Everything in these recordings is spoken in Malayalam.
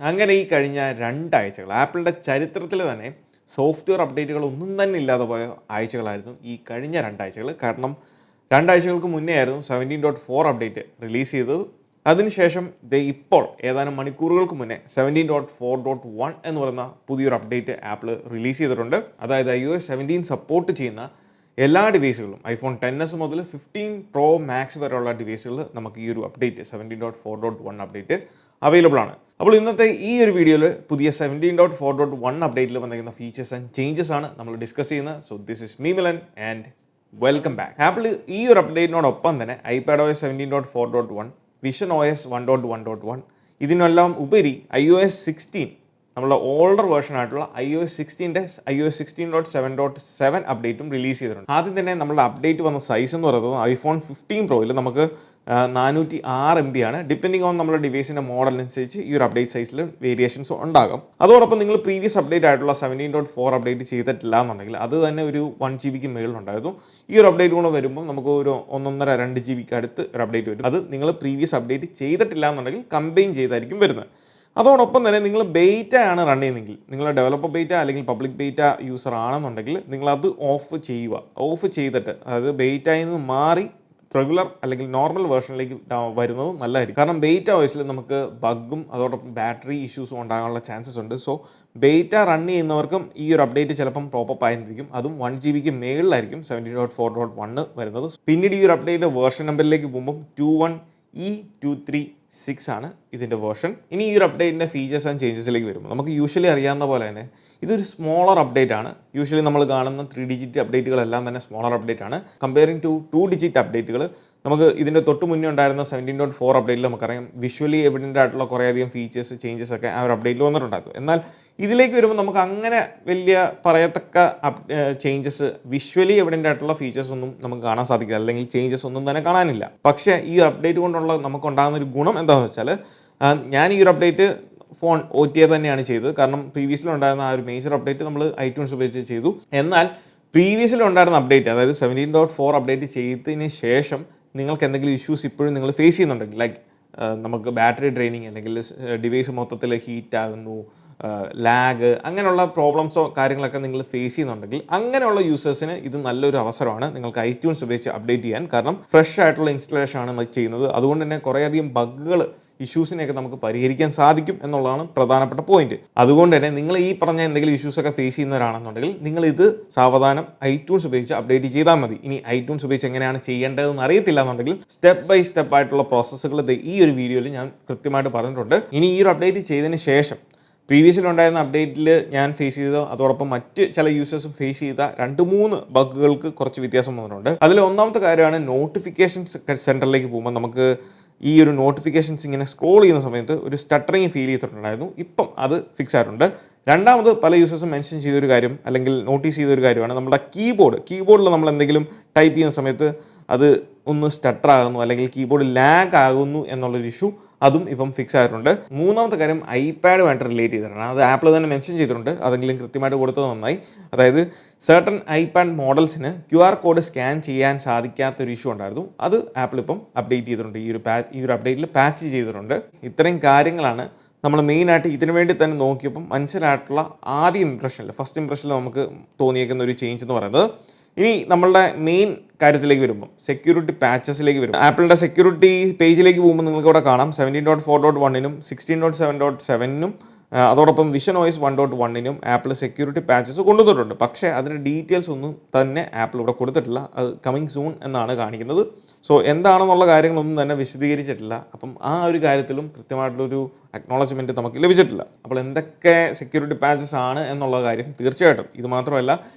അങ്ങനെ ഈ കഴിഞ്ഞ രണ്ടാഴ്ചകൾ ആപ്പിളിൻ്റെ ചരിത്രത്തിൽ തന്നെ സോഫ്റ്റ്വെയർ അപ്ഡേറ്റുകൾ ഒന്നും തന്നെ ഇല്ലാതെ പോയ ആഴ്ചകളായിരുന്നു ഈ കഴിഞ്ഞ രണ്ടാഴ്ചകൾ. കാരണം രണ്ടാഴ്ചകൾക്ക് മുന്നേ ആയിരുന്നു 17.4 അപ്ഡേറ്റ് റിലീസ് ചെയ്തത്. അതിനുശേഷം ഇപ്പോൾ ഏതാനും മണിക്കൂറുകൾക്ക് മുന്നേ 17.4.1 എന്ന് പറയുന്ന പുതിയൊരു അപ്ഡേറ്റ് ആപ്പിൾ റിലീസ് ചെയ്തിട്ടുണ്ട്. അതായത് iOS 17 സപ്പോർട്ട് ചെയ്യുന്ന എല്ലാ ഡിവൈസുകളും ഐഫോൺ 10s മുതൽ 15 Pro Max വരെയുള്ള ഡിവൈസുകൾ നമുക്ക് ഈ ഒരു അപ്ഡേറ്റ് 17.4.1 അപ്ഡേറ്റ് അവൈലബിൾ ആണ്. അപ്പോൾ ഇന്നത്തെ ഈ ഒരു വീഡിയോയിൽ പുതിയ 17.4.1 അപ്ഡേറ്റിൽ വന്നിരിക്കുന്ന ഫീച്ചേഴ്സ് ആൻഡ് ചേഞ്ചസ് ആണ് നമ്മൾ ഡിസ്കസ് ചെയ്യുന്നത്. So this is me Milan and welcome back. Apple ഈ ഒരു അപ്ഡേറ്റിനോടൊപ്പം തന്നെ iPadOS 17.4.1, visionOS 1.1.1 ഇതിനെല്ലാം ഉപരി iOS 16 നമ്മളുടെ ഓൾഡർ വേർഷൻ ആയിട്ടുള്ള iOS 16ൻ്റെ iOS 16.7.7 അപ്ഡേറ്റും റിലീസ് ചെയ്തിട്ടുണ്ട്. ആദ്യം തന്നെ നമ്മളുടെ അപ്ഡേറ്റ് വന്ന സൈസ് എന്ന് പറയുന്നത് ഐഫോൺ 15 പ്രോയിൽ നമുക്ക് 406 MB ആണ്. ഡിപ്പെൻഡിങ് ഓൺ നമ്മുടെ ഡിവൈസിൻ്റെ മോഡലിനനുസരിച്ച് ഈ ഒരു അപ്ഡേറ്റ് സൈസിൽ വേരിയേഷൻസ് ഉണ്ടാകും. അതോടൊപ്പം നിങ്ങൾ പ്രീവിയസ് അപ്ഡേറ്റ് ആയിട്ടുള്ള 17.4 അപ്ഡേറ്റ് ചെയ്തിട്ടില്ല എന്നുണ്ടെങ്കിൽ അത് തന്നെ ഒരു 1 GB മേളിലുണ്ടായിരുന്നു. ഈ ഒരു അപ്ഡേറ്റ് കൂടെ വരുമ്പോൾ നമുക്ക് ഒരു 1.5-2 GB അടുത്ത് ഒരു അപ്ഡേറ്റ് വരും. അത് നിങ്ങൾ പ്രീവിയസ് അപ്ഡേറ്റ് ചെയ്തിട്ടില്ല എന്നുണ്ടെങ്കിൽ കമ്പൈൻ ചെയ്തായിരിക്കും വരുന്നത്. അതോടൊപ്പം തന്നെ നിങ്ങൾ ബെയ്റ്റ ആണ് റൺ ചെയ്യുന്നതെങ്കിൽ, നിങ്ങൾ ഡെവലപ്പർ ബെയ്റ്റ അല്ലെങ്കിൽ പബ്ലിക് ബെയ്റ്റ യൂസർ ആണെന്നുണ്ടെങ്കിൽ നിങ്ങളത് ഓഫ് ചെയ്യുക. ഓഫ് ചെയ്തിട്ട് അതായത് ബെയ്റ്റയിൽ നിന്ന് മാറി റെഗുലർ അല്ലെങ്കിൽ നോർമൽ വേർഷനിലേക്ക് വരുന്നത് നല്ലതായിരിക്കും. കാരണം ബെയ്റ്റ ഓയിസിൽ നമുക്ക് ബഗ്ഗും അതോടൊപ്പം ബാറ്ററി ഇഷ്യൂസും ഉണ്ടാകാനുള്ള ചാൻസസ് ഉണ്ട്. സോ ബെയ്റ്റ റൺ ചെയ്യുന്നവർക്കും ഈ ഒരു അപ്ഡേറ്റ് ചിലപ്പം പ്രോപ്പർ ആയിരിക്കും. അതും 1 GB മേളിലായിരിക്കും 17.4.1 വരുന്നത്. പിന്നീട് ഈ ഒരു അപ്ഡേറ്റ് വേർഷൻ നമ്പറിലേക്ക് പോകുമ്പം 21E236 ആണ് ഇതിൻ്റെ വേർഷൻ. ഇനി ഈ ഒരു അപ്ഡേറ്റിൻ്റെ ഫീച്ചേഴ്സ് ആൻഡ് ചേഞ്ചസിലേക്ക് വരുമ്പോൾ നമുക്ക് യൂഷ്വലി അറിയാവുന്ന പോലെ തന്നെ ഇതൊരു സ്മോളർ അപ്ഡേറ്റ് ആണ്. യൂഷ്വലി നമ്മൾ കാണുന്ന 3 ഡിജിറ്റ് അപ്ഡേറ്റുകളെല്ലാം തന്നെ സ്മോളർ അപ്ഡേറ്റ് ആണ്. കമ്പയറിംഗ് ടു 2 ഡിജിറ്റ് അപ്ഡേറ്റുകൾ നമുക്ക് ഇതിൻ്റെ തൊട്ട് മുന്നേ ഉണ്ടായിരുന്ന 17.4 അപ്ഡേറ്റിൽ നമുക്കറിയാം വിഷ്വലി എവിഡൻ്റ് ആയിട്ടുള്ള കുറേയധികം ഫീച്ചേഴ്സ് ചേഞ്ചസ് ഒക്കെ ആ ഒരു അപ്ഡേറ്റിൽ വന്നിട്ടുണ്ടായിരുന്നു. എന്നാൽ ഇതിലേക്ക് വരുമ്പോൾ നമുക്ക് അങ്ങനെ വലിയ പറയത്തക്ക ചേഞ്ചസ് വിഷ്വലി എവിഡൻ്റ് ആയിട്ടുള്ള ഫീച്ചേഴ്സ് ഒന്നും നമുക്ക് കാണാൻ സാധിക്കില്ല, അല്ലെങ്കിൽ ചേഞ്ചസ് ഒന്നും തന്നെ കാണാനില്ല. പക്ഷേ ഈ അപ്ഡേറ്റ് കൊണ്ടുള്ള നമുക്കുണ്ടാകുന്ന ഒരു ഗുണം എന്താണെന്ന് വെച്ചാൽ ഞാൻ ഈ ഒരു അപ്ഡേറ്റ് ഫോൺ OTA തന്നെയാണ് ചെയ്തത്. കാരണം പ്രീവിയസിലുണ്ടായിരുന്ന ആ ഒരു മേജർ അപ്ഡേറ്റ് നമ്മൾ iTunes ഉപയോഗിച്ച് ചെയ്തു. എന്നാൽ പ്രീവിയസിലുണ്ടായിരുന്ന അപ്ഡേറ്റ് അതായത് 17.4 അപ്ഡേറ്റ് ചെയ്തതിന് ശേഷം നിങ്ങൾക്ക് എന്തെങ്കിലും ഇഷ്യൂസ് ഇപ്പോഴും നിങ്ങൾ ഫേസ് ചെയ്യുന്നുണ്ടെങ്കിൽ, ലൈക്ക് നമുക്ക് ബാറ്ററി ഡ്രെയിനിങ് അല്ലെങ്കിൽ ഡിവൈസ് മൊത്തത്തിൽ ഹീറ്റ് ആകുന്നു, ലാഗ്, അങ്ങനെയുള്ള പ്രോബ്ലംസോ കാര്യങ്ങളൊക്കെ നിങ്ങൾ ഫേസ് ചെയ്യുന്നുണ്ടെങ്കിൽ അങ്ങനെയുള്ള യൂസേഴ്സിന് ഇത് നല്ലൊരു അവസരമാണ് നിങ്ങൾക്ക് iTunes ഉപയോഗിച്ച് അപ്ഡേറ്റ് ചെയ്യാൻ. കാരണം ഫ്രഷ് ആയിട്ടുള്ള ഇൻസ്റ്റലേഷൻ ആണ് ചെയ്യുന്നത്. അതുകൊണ്ട് തന്നെ കുറേയധികം ബഗ്ഗുകൾ ഇഷ്യൂസിനെയൊക്കെ നമുക്ക് പരിഹരിക്കാൻ സാധിക്കും എന്നുള്ളതാണ് പ്രധാനപ്പെട്ട പോയിന്റ്. അതുകൊണ്ട് തന്നെ നിങ്ങൾ ഈ പറഞ്ഞ എന്തെങ്കിലും ഇഷ്യൂസൊക്കെ ഫേസ് ചെയ്യുന്നവരാണെന്നുണ്ടെങ്കിൽ നിങ്ങൾ ഇത് സാവധാനം iTunes ഉപയോഗിച്ച് അപ്ഡേറ്റ് ചെയ്താൽ മതി. ഇനി iTunes ഉപയോഗിച്ച് എങ്ങനെയാണ് ചെയ്യേണ്ടതെന്ന് അറിയത്തില്ല എന്നുണ്ടെങ്കിൽ സ്റ്റെപ്പ് ബൈ സ്റ്റെപ്പ് ആയിട്ടുള്ള പ്രോസസ്സുകൾ ഈ ഒരു വീഡിയോയിൽ ഞാൻ കൃത്യമായിട്ട് പറഞ്ഞിട്ടുണ്ട്. ഇനി ഈ ഒരു അപ്ഡേറ്റ് ചെയ്തതിന് ശേഷം പ്രീവിയസിലുണ്ടായിരുന്ന അപ്ഡേറ്റിൽ ഞാൻ ഫേസ് ചെയ്ത അതോടൊപ്പം മറ്റ് ചില യൂസേഴ്സും ഫേസ് ചെയ്ത 2-3 ബഗ്ഗുകൾക്ക് കുറച്ച് വ്യത്യാസം വന്നിട്ടുണ്ട്. അതിൽ ഒന്നാമത്തെ കാര്യമാണ് നോട്ടിഫിക്കേഷൻ സെൻറ്ററിലേക്ക് പോകുമ്പോൾ നമുക്ക് ഈ ഒരു നോട്ടിഫിക്കേഷൻസ് ഇങ്ങനെ സ്ക്രോൾ ചെയ്യുന്ന സമയത്ത് ഒരു സ്റ്റട്ടറിങ് ഫീൽ ചെയ്തിട്ടുണ്ടായിരുന്നു. ഇപ്പം അത് ഫിക്സ് ആയിട്ടുണ്ട്. രണ്ടാമത് പല യൂസേഴ്സും മെൻഷൻ ചെയ്തൊരു കാര്യം അല്ലെങ്കിൽ നോട്ടീസ് ചെയ്തൊരു കാര്യമാണ് നമ്മുടെ കീബോർഡിൽ നമ്മൾ എന്തെങ്കിലും ടൈപ്പ് ചെയ്യുന്ന സമയത്ത് അത് ഒന്ന് സ്റ്റട്ടർ ആകുന്നു അല്ലെങ്കിൽ കീബോർഡ് ലാഗ് ആകുന്നു എന്നുള്ളൊരു ഇഷ്യൂ, അതും ഇപ്പം ഫിക്സ് ആയിട്ടുണ്ട്. മൂന്നാമത്തെ കാര്യം iPadമായിട്ട് റിലേറ്റ് ചെയ്തിട്ടാണ്. അത് ആപ്പിൾ തന്നെ മെൻഷൻ ചെയ്തിട്ടുണ്ട്. അതെങ്കിലും കൃത്യമായിട്ട് കൊടുത്തത് നന്നായി. അതായത് certain iPad മോഡൽസിന് QR code scan ചെയ്യാൻ സാധിക്കാത്തൊരു ഇഷ്യൂ ഉണ്ടായിരുന്നു. അത് ആപ്പിൾ ഇപ്പം അപ്ഡേറ്റ് ചെയ്തിട്ടുണ്ട്. ഈ ഒരു അപ്ഡേറ്റിൽ പാച്ച് ചെയ്തിട്ടുണ്ട്. ഇത്രയും കാര്യങ്ങളാണ് നമ്മൾ മെയിനായിട്ട് ഇതിനു വേണ്ടി തന്നെ നോക്കിയപ്പം മനസ്സിലായിട്ടുള്ള ഫസ്റ്റ് ഇംപ്രഷനിൽ നമുക്ക് തോന്നിയേക്കുന്ന ഒരു ചേഞ്ച് എന്ന് പറയുന്നത്. ഇനി നമ്മളുടെ മെയിൻ കാര്യത്തിലേക്ക് വരുമ്പോൾ സെക്യൂരിറ്റി പാച്ചസിലേക്ക് വരും. ആപ്പിളിൻ്റെ സെക്യൂരിറ്റി പേജിലേക്ക് പോകുമ്പോൾ നിങ്ങൾക്ക് ഇവിടെ കാണാം 17.4.1നും 16.7.7നും അതോടൊപ്പം visionOS 1.1നും ആപ്പിൾ സെക്യൂരിറ്റി പാച്ചസ് കൊണ്ടുവന്നിട്ടുണ്ട്. പക്ഷേ അതിൻ്റെ ഡീറ്റെയിൽസ് ഒന്നും തന്നെ ആപ്പിൾ ഇവിടെ കൊടുത്തിട്ടില്ല. അത് കമ്മിങ് സൂൺ എന്നാണ് കാണിക്കുന്നത്. സോ എന്താണെന്നുള്ള കാര്യങ്ങളൊന്നും തന്നെ വിശദീകരിച്ചിട്ടില്ല. അപ്പം ആ ഒരു കാര്യത്തിലും കൃത്യമായിട്ടുള്ളൊരു അക്നോളജ്മെൻറ്റ് നമുക്ക് ലഭിച്ചിട്ടില്ല. അപ്പോൾ എന്തൊക്കെ സെക്യൂരിറ്റി പാച്ചസ് ആണ് എന്നുള്ള കാര്യം തീർച്ചയായിട്ടും ഇത് മാത്രമല്ല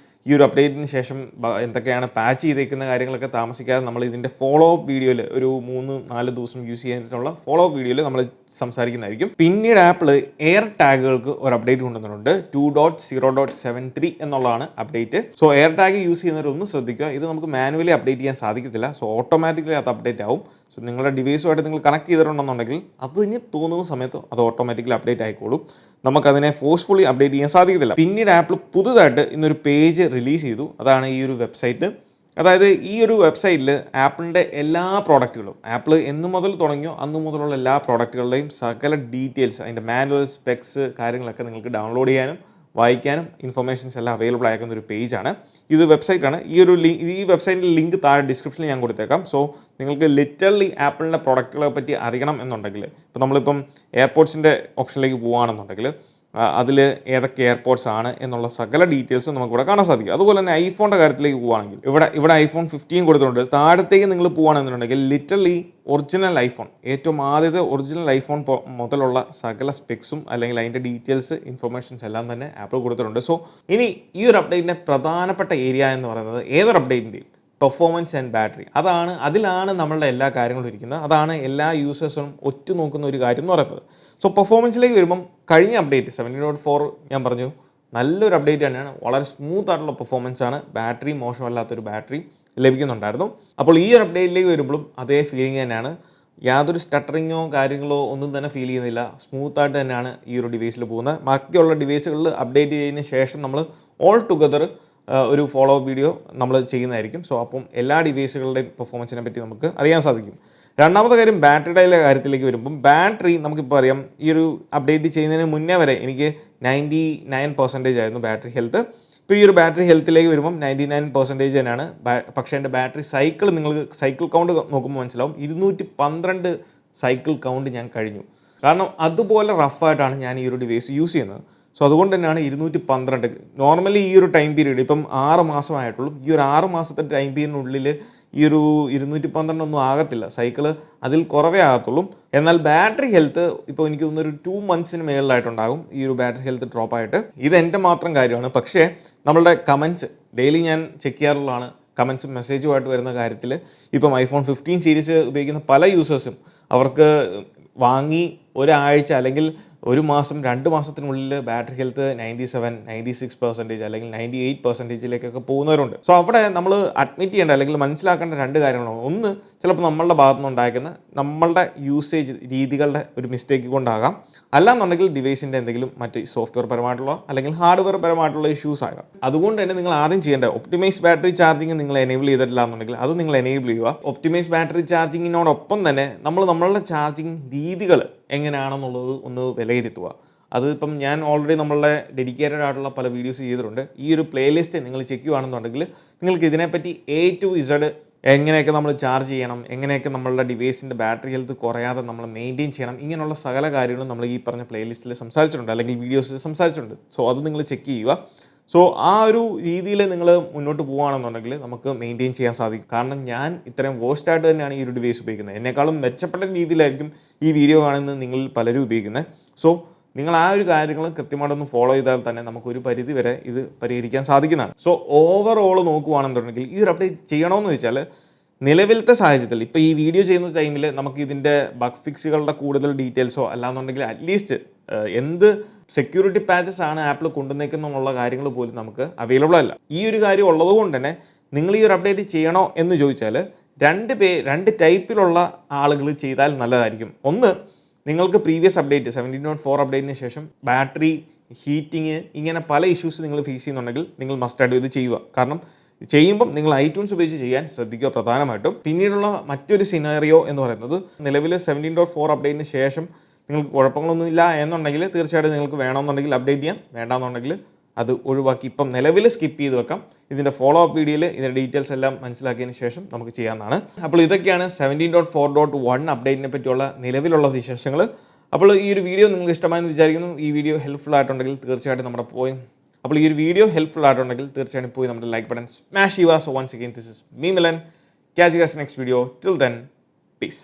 ഈ ഒരു അപ്ഡേറ്റിന് ശേഷം എന്തൊക്കെയാണ് പാച്ച് ചെയ്തേക്കുന്ന കാര്യങ്ങളൊക്കെ താമസിക്കാതെ നമ്മൾ ഇതിൻ്റെ ഫോളോ അപ്പ് വീഡിയോയിൽ ഒരു 3-4 ദിവസം യൂസ് ചെയ്യാനായിട്ടുള്ള ഫോളോ അപ്പ് വീഡിയോയിൽ നമ്മൾ സംസാരിക്കുന്നതായിരിക്കും. പിന്നീട് ആപ്പിൾ എയർ ടാഗുകൾക്ക് ഒരു അപ്ഡേറ്റ് കൊണ്ടുവന്നിട്ടുണ്ട്. 2.0.73 എന്നുള്ളതാണ് update. So air tag use ചെയ്യുന്നവരൊന്ന് ശ്രദ്ധിക്കുക. ഇത് നമുക്ക് മാനുവലി അപ്ഡേറ്റ് ചെയ്യാൻ സാധിക്കത്തില്ല. സോ ഓട്ടോമാറ്റിക്കലി അത് അപ്ഡേറ്റ് ആവും. സോ നിങ്ങളുടെ ഡിവൈസുമായിട്ട് നിങ്ങൾ കണക്ട് ചെയ്തിട്ടുണ്ടെന്നുണ്ടെങ്കിൽ അതിന് തോന്നുന്ന സമയത്ത് അത് ഓട്ടോമാറ്റിക്കലി അപ്ഡേറ്റ് ആയിക്കോളും. നമുക്കതിനെ ഫോഴ്സ്ഫുള്ളി അപ്ഡേറ്റ് ചെയ്യാൻ സാധിക്കത്തില്ല. പിന്നീട് ആപ്പിൾ പുതുതായിട്ട് ഇന്നൊരു പേജ് റിലീസ് ചെയ്തു. അതാണ് ഈ ഒരു വെബ്സൈറ്റ്. അതായത് ഈ ഒരു വെബ്സൈറ്റിൽ ആപ്പിളിൻ്റെ എല്ലാ പ്രോഡക്റ്റുകളും ആപ്പിൾ എന്ന് മുതൽ തുടങ്ങിയോ അന്ന് മുതലുള്ള എല്ലാ പ്രോഡക്റ്റുകളുടെയും സകല ഡീറ്റെയിൽസ് അതിൻ്റെ മാനുവൽ സ്പെക്സ് കാര്യങ്ങളൊക്കെ നിങ്ങൾക്ക് ഡൗൺലോഡ് ചെയ്യാനും വായിക്കാനും ഇൻഫർമേഷൻസ് എല്ലാം അവൈലബിൾ ആക്കുന്ന ഒരു പേജാണ്. ഇത് വെബ്സൈറ്റാണ്. ഈ വെബ്സൈറ്റിൻ്റെ ലിങ്ക് താഴെ ഡിസ്ക്രിപ്ഷനിൽ ഞാൻ കൊടുത്തേക്കാം. സോ നിങ്ങൾക്ക് ലിറ്ററലി ആപ്പിളിൻ്റെ പ്രോഡക്റ്റുകളെ പറ്റി അറിയണം എന്നുണ്ടെങ്കിൽ, ഇപ്പോൾ നമ്മളിപ്പം എയർപോർട്സിൻ്റെ ഓപ്ഷനിലേക്ക് പോവുകയാണെന്നുണ്ടെങ്കിൽ അതിൽ ഏതൊക്കെ എയർപോർട്സ് ആണ് എന്നുള്ള സകല ഡീറ്റെയിൽസും നമുക്കിവിടെ കാണാൻ സാധിക്കും. അതുപോലെ തന്നെ ഐഫോണിൻ്റെ കാര്യത്തിലേക്ക് പോവുകയാണെങ്കിൽ ഇവിടെ ഐഫോൺ 15 കൊടുത്തിട്ടുണ്ട്. താഴത്തേക്ക് നിങ്ങൾ പോവുകയാണെന്നുണ്ടെങ്കിൽ ലിറ്ററലി ഒറിജിനൽ ഐഫോൺ, ഏറ്റവും ആദ്യത്തെ ഒറിജിനൽ ഐഫോൺ മുതലുള്ള സകല സ്പെക്സും അല്ലെങ്കിൽ അതിൻ്റെ ഡീറ്റെയിൽസ് ഇൻഫർമേഷൻസ് എല്ലാം തന്നെ ആപ്പിൾ കൊടുത്തിട്ടുണ്ട്. സോ ഇനി ഈ ഒരു അപ്ഡേറ്റിൻ്റെ പ്രധാനപ്പെട്ട ഏരിയ എന്ന് പറയുന്നത് ഏതൊരു അപ്ഡേറ്റിൻ്റെയും പെർഫോമൻസ് ആൻഡ് ബാറ്ററി, അതിലാണ് നമ്മളുടെ എല്ലാ കാര്യങ്ങളും ഇരിക്കുന്നത്. അതാണ് എല്ലാ യൂസേഴ്സും നോക്കുന്ന ഒരു കാര്യം എന്ന് പറയുന്നത്. സോ പെർഫോമൻസിലേക്ക് വരുമ്പം കഴിഞ്ഞ അപ്ഡേറ്റ് 17.4 ഞാൻ പറഞ്ഞു നല്ലൊരു അപ്ഡേറ്റ് തന്നെയാണ്. വളരെ സ്മൂത്ത് ആയിട്ടുള്ള പെർഫോമൻസ് ആണ്, ബാറ്ററി മോശമല്ലാത്തൊരു ബാറ്ററി ലഭിക്കുന്നുണ്ടായിരുന്നു. അപ്പോൾ ഈ ഒരു അപ്ഡേറ്റിലേക്ക് വരുമ്പോഴും അതേ ഫീലിംഗ് തന്നെയാണ്. യാതൊരു സ്റ്റട്ടറിങ്ങോ കാര്യങ്ങളോ ഒന്നും തന്നെ ഫീൽ ചെയ്യുന്നില്ല. സ്മൂത്തായിട്ട് തന്നെയാണ് ഈ ഒരു ഡിവൈസിൽ പോകുന്നത്. ബാക്കിയുള്ള ഡിവൈസുകളിൽ അപ്ഡേറ്റ് ചെയ്തതിന് ശേഷം നമ്മൾ ഓൾ ടുഗദർ ഒരു ഫോളോ അപ്പ് വീഡിയോ നമ്മൾ ചെയ്യുന്നതായിരിക്കും. സോ അപ്പം എല്ലാ ഡിവൈസുകളുടെയും പെർഫോമൻസിനെ പറ്റി നമുക്ക് അറിയാൻ സാധിക്കും. രണ്ടാമത്തെ കാര്യം ബാറ്ററിയുടെ കാര്യത്തിലേക്ക് വരുമ്പം ബാറ്ററി നമുക്കിപ്പോൾ അറിയാം, ഈ ഒരു അപ്ഡേറ്റ് ചെയ്യുന്നതിന് മുന്നേ വരെ എനിക്ക് 99% ആയിരുന്നു ബാറ്ററി ഹെൽത്ത്. ഇപ്പോൾ ഈ ഒരു ബാറ്ററി ഹെൽത്തിലേക്ക് വരുമ്പം 99% തന്നെയാണ്. പക്ഷേ എൻ്റെ ബാറ്ററി നിങ്ങൾക്ക് സൈക്കിൾ കൗണ്ട് നോക്കുമ്പോൾ മനസ്സിലാവും 212 സൈക്കിൾ കൗണ്ട് ഞാൻ കഴിഞ്ഞു. കാരണം അതുപോലെ റഫായിട്ടാണ് ഞാൻ ഈ ഒരു ഡിവൈസ് യൂസ് ചെയ്യുന്നത്. സോ അതുകൊണ്ട് തന്നെയാണ് 212. നോർമലി ഈ ഒരു ടൈം പീരീഡ് ഇപ്പം 6 മാസമായിട്ടുള്ളൂ. ഈ ഒരു 6 മാസത്തെ ടൈം പീരീഡിനുള്ളിൽ ഈ ഒരു 212 ഒന്നും ആകത്തില്ല, സൈക്കിള് അതിൽ കുറവേ ആകത്തുള്ളൂ. എന്നാൽ ബാറ്ററി ഹെൽത്ത് ഇപ്പോൾ എനിക്ക് തോന്നുന്നൊരു 2 മന്ത്സിന് മേളിലായിട്ടുണ്ടാകും ഈ ഒരു ബാറ്ററി ഹെൽത്ത് ഡ്രോപ്പായിട്ട്. ഇത് എൻ്റെ മാത്രം കാര്യമാണ്. പക്ഷേ നമ്മളുടെ കമൻറ്റ്സ് ഡെയിലി ഞാൻ ചെക്ക് ചെയ്യാറുള്ളതാണ്. കമൻസും മെസ്സേജുമായിട്ട് വരുന്ന കാര്യത്തിൽ ഇപ്പം ഐഫോൺ 15 സീരീസ് ഉപയോഗിക്കുന്ന പല യൂസേഴ്സും അവർക്ക് വാങ്ങി ഒരാഴ്ച അല്ലെങ്കിൽ ഒരു മാസം 2 മാസത്തിനുള്ളിൽ ബാറ്ററി ഹെൽത്ത് 97, 96% അല്ലെങ്കിൽ 98%ലേക്കൊക്കെ പോകുന്നവരുണ്ട്. സോ അവിടെ നമ്മൾ അഡ്മിറ്റ് ചെയ്യേണ്ട അല്ലെങ്കിൽ മനസ്സിലാക്കേണ്ട 2 കാര്യങ്ങളാണ്. ഒന്ന്, ചിലപ്പോൾ നമ്മളുടെ ഭാഗത്തു നിന്നുണ്ടാക്കുന്ന നമ്മളുടെ യൂസേജ് രീതികളുടെ ഒരു മിസ്റ്റേക്ക് കൊണ്ടാകാം. അല്ലാന്നുണ്ടെങ്കിൽ ഡിവൈസിൻ്റെ എന്തെങ്കിലും മറ്റ് സോഫ്റ്റ്വെയർ പരമായിട്ടുള്ള അല്ലെങ്കിൽ ഹാർഡ്വെയർ പരമായിട്ടുള്ള ഇഷ്യൂസ് ആകാം. അതുകൊണ്ട് തന്നെ നിങ്ങൾ ആദ്യം ചെയ്യേണ്ടത് ഒപ്റ്റിമൈസ് ബാറ്ററി ചാർജിങ് നിങ്ങൾ എനേബിൾ ചെയ്തിട്ടില്ല എന്നുണ്ടെങ്കിൽ അത് നിങ്ങൾ എനേബിൾ ചെയ്യുക. ഒപ്റ്റിമൈസ് ബാറ്ററി ചാർജിങ്ങിനോടൊപ്പം തന്നെ നമ്മളുടെ ചാർജിങ് രീതികൾ എങ്ങനെയാണെന്നുള്ളത് ഒന്ന് വിലയിരുത്തുക. അതിപ്പം ഞാൻ ഓൾറെഡി നമ്മളുടെ ഡെഡിക്കേറ്റഡ് ആയിട്ടുള്ള പല വീഡിയോസ് ചെയ്തിട്ടുണ്ട്. ഈ ഒരു പ്ലേലിസ്റ്റ് നിങ്ങൾ ചെക്ക് ചെയ്യുകയാണെന്നുണ്ടെങ്കിൽ നിങ്ങൾക്ക് ഇതിനെപ്പറ്റി A to Z എങ്ങനെയൊക്കെ നമ്മൾ ചാർജ് ചെയ്യണം, എങ്ങനെയൊക്കെ നമ്മളുടെ ഡിവൈസിൻ്റെ ബാറ്ററി ഹെൽത്ത് കുറയാതെ നമ്മൾ മെയിൻറ്റെയിൻ ചെയ്യണം, ഇങ്ങനെയുള്ള സകല കാര്യങ്ങളും നമ്മൾ ഈ പറഞ്ഞ പ്ലേലിസ്റ്റിൽ സംസാരിച്ചിട്ടുണ്ട് അല്ലെങ്കിൽ വീഡിയോസിൽ സംസാരിച്ചിട്ടുണ്ട്. സോ അത് നിങ്ങൾ ചെക്ക് ചെയ്യുക. സോ ആ ഒരു രീതിയിൽ നിങ്ങൾ മുന്നോട്ട് പോവുകയാണെന്നുണ്ടെങ്കിൽ നമുക്ക് മെയിൻറ്റെയിൻ ചെയ്യാൻ സാധിക്കും. കാരണം ഞാൻ ഇത്രയും വേഴ്സ്റ്റായിട്ട് തന്നെയാണ് ഈ ഒരു ഡിവൈസ് ഉപയോഗിക്കുന്നത്. എന്നെക്കാളും മെച്ചപ്പെട്ട രീതിയിലായിരിക്കും ഈ വീഡിയോ കാണുന്നത് നിങ്ങളിൽ പലരും ഉപയോഗിക്കുന്നത്. സോ നിങ്ങൾ ആ ഒരു കാര്യങ്ങൾ കൃത്യമായിട്ടൊന്ന് ഫോളോ ചെയ്താൽ തന്നെ നമുക്ക് ഒരു പരിധി വരെ ഇത് പരിഹരിക്കാൻ സാധിക്കുന്നതാണ്. സോ ഓവറോൾ നോക്കുകയാണെന്നുണ്ടെങ്കിൽ ഈ ഒരു അപ്ഡേറ്റ് ചെയ്യണമെന്ന് വെച്ചാൽ നിലവിലത്തെ സാഹചര്യത്തിൽ ഇപ്പോൾ ഈ വീഡിയോ ചെയ്യുന്ന ടൈമിൽ നമുക്ക് ഇതിൻ്റെ ബഗ് ഫിക്സുകളുടെ കൂടുതൽ ഡീറ്റെയിൽസോ അല്ലാന്നുണ്ടെങ്കിൽ അറ്റ്ലീസ്റ്റ് എന്ത് സെക്യൂരിറ്റി പാച്ചസ് ആണ് ആപ്പിൾ കൊണ്ടുവന്നേക്കുന്നുള്ള കാര്യങ്ങൾ പോലും നമുക്ക് അവൈലബിൾ അല്ല. ഈ ഒരു കാര്യം ഉള്ളതുകൊണ്ട് തന്നെ നിങ്ങൾ ഈ ഒരു അപ്ഡേറ്റ് ചെയ്യണോ എന്ന് ചോദിച്ചാൽ രണ്ട് ടൈപ്പിലുള്ള ആളുകൾ ചെയ്താൽ നല്ലതായിരിക്കും. ഒന്ന്, നിങ്ങൾക്ക് പ്രീവിയസ് അപ്ഡേറ്റ് 17.4 അപ്ഡേറ്റിന് ശേഷം ബാറ്ററി ഹീറ്റിങ് ഇങ്ങനെ പല ഇഷ്യൂസ് നിങ്ങൾ ഫേസ് ചെയ്യുന്നുണ്ടെങ്കിൽ നിങ്ങൾ മസ്റ്റായിട്ട് ഇത് ചെയ്യുക. കാരണം ചെയ്യുമ്പം നിങ്ങൾ iTunes ഉപയോഗിച്ച് ചെയ്യാൻ ശ്രദ്ധിക്കുക പ്രധാനമായിട്ടും. പിന്നീടുള്ള മറ്റൊരു സിനാറിയോ എന്ന് പറയുന്നത് നിലവിൽ 17.4 അപ്ഡേറ്റിന് ശേഷം നിങ്ങൾക്ക് കുഴപ്പങ്ങളൊന്നുമില്ല എന്നുണ്ടെങ്കിൽ തീർച്ചയായിട്ടും നിങ്ങൾക്ക് വേണമെന്നുണ്ടെങ്കിൽ അപ്ഡേറ്റ് ചെയ്യാം, വേണ്ടാന്നുണ്ടെങ്കിൽ അത് ഒഴിവാക്കി ഇപ്പം നിലവിൽ സ്കിപ്പ് ചെയ്ത് വെക്കാം. ഇതിൻ്റെ ഫോളോ അപ്പ് വീഡിയോയിൽ ഇതിൻ്റെ ഡീറ്റെയിൽസ് എല്ലാം മനസ്സിലാക്കിയതിന് ശേഷം നമുക്ക് ചെയ്യാവുന്നതാണ്. അപ്പോൾ ഇതൊക്കെയാണ് 17.4.1 അപ്ഡേറ്റിനെ പറ്റിയുള്ള നിലവിലുള്ള വിശേഷങ്ങൾ. അപ്പോൾ ഈ ഒരു വീഡിയോ നിങ്ങൾക്ക് ഇഷ്ടമായെന്ന് വിചാരിക്കുന്നു. ഈ വീഡിയോ ഹെൽപ്ഫുൾ ആയിട്ടുണ്ടെങ്കിൽ തീർച്ചയായിട്ടും അപ്പോൾ ഈ ഒരു വീഡിയോ ഹെൽപ്ഫുൾ ആയിട്ടുണ്ടെങ്കിൽ തീർച്ചയായും പോയി നമ്മുടെ ലൈക്ക് ബട്ടൺ സ്മാഷ് ചെയ്യുക. So once again this is me Milan. Catch you guys next video. Till then piece.